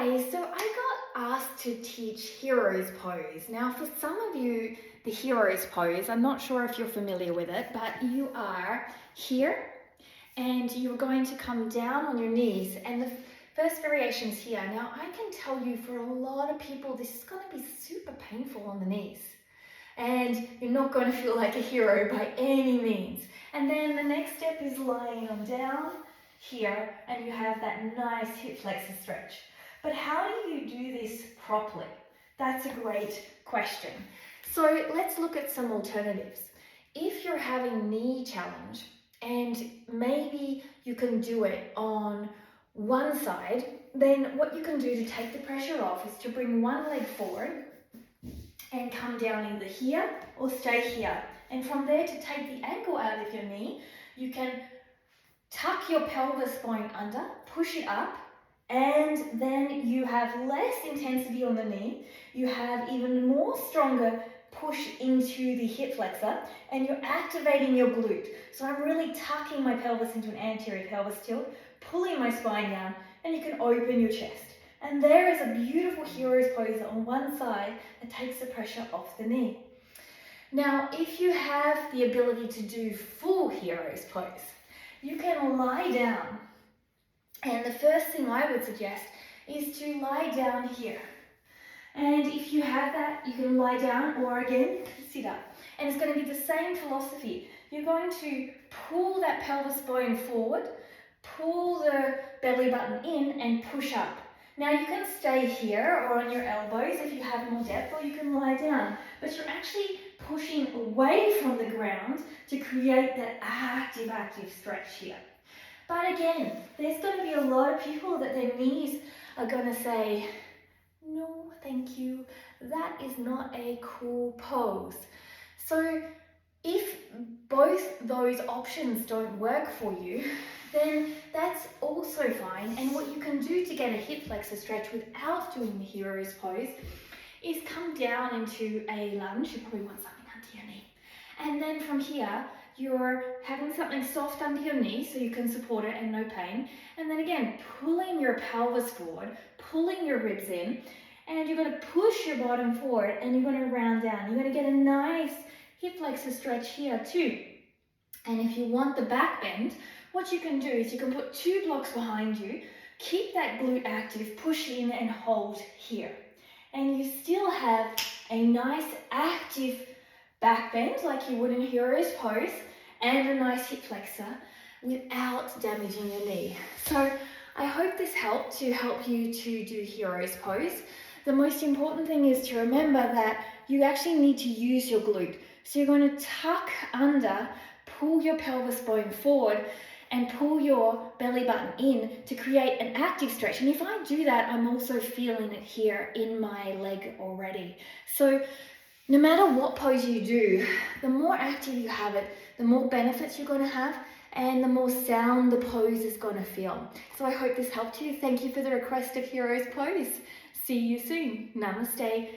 Hi, so I got asked to teach Hero's Pose. Now, for some of you, the Hero's Pose, I'm not sure if you're familiar with it, but you are here and you're going to come down on your knees, and the first variation is here. Now, I can tell you for a lot of people, this is going to be super painful on the knees, and you're not going to feel like a hero by any means. And then the next step is lying on down here, and you have that nice hip flexor stretch. But how do you do this properly? That's a great question. So let's look at some alternatives. If you're having knee challenge and maybe you can do it on one side, then what you can do to take the pressure off is to bring one leg forward and come down either here or stay here. And from there, to take the ankle out of your knee, you can tuck your pelvis bone under, push it up, and then you have less intensity on the knee. You have even more stronger push into the hip flexor, and you're activating your glute. So I'm really tucking my pelvis into an anterior pelvis tilt, pulling my spine down, and you can open your chest. And there is a beautiful Hero's Pose on one side that takes the pressure off the knee. Now, if you have the ability to do full Hero's Pose, you can lie down. And the first thing I would suggest is to lie down here. And if you have that, you can lie down or again, sit up. And it's going to be the same philosophy. You're going to pull that pelvis bone forward, pull the belly button in and push up. Now you can stay here or on your elbows if you have more depth, or you can lie down. But you're actually pushing away from the ground to create that active stretch here. But again, there's going to be a lot of people that their knees are going to say, no, thank you, that is not a cool pose. So if both those options don't work for you, then that's also fine. And what you can do to get a hip flexor stretch without doing the Hero's Pose is come down into a lunge. You probably want something under your knee. And then from here, you're having something soft under your knee so you can support it and no pain. And then again, pulling your pelvis forward, pulling your ribs in, and you're going to push your bottom forward and you're going to round down. You're going to get a nice hip flexor stretch here too. And if you want the back bend, what you can do is you can put two blocks behind you, keep that glute active, push in and hold here. And you still have a nice active back bend like you would in Hero's Pose and a nice hip flexor without damaging your knee. So I hope this helped to help you to do Hero's Pose. The most important thing is to remember that you actually need to use your glute. So you're going to tuck under, pull your pelvis bone forward and pull your belly button in to create an active stretch. And if I do that, I'm also feeling it here in my leg already. So no matter what pose you do, the more active you have it, the more benefits you're going to have and the more sound the pose is going to feel. So I hope this helped you. Thank you for the request of Hero's Pose. See you soon. Namaste.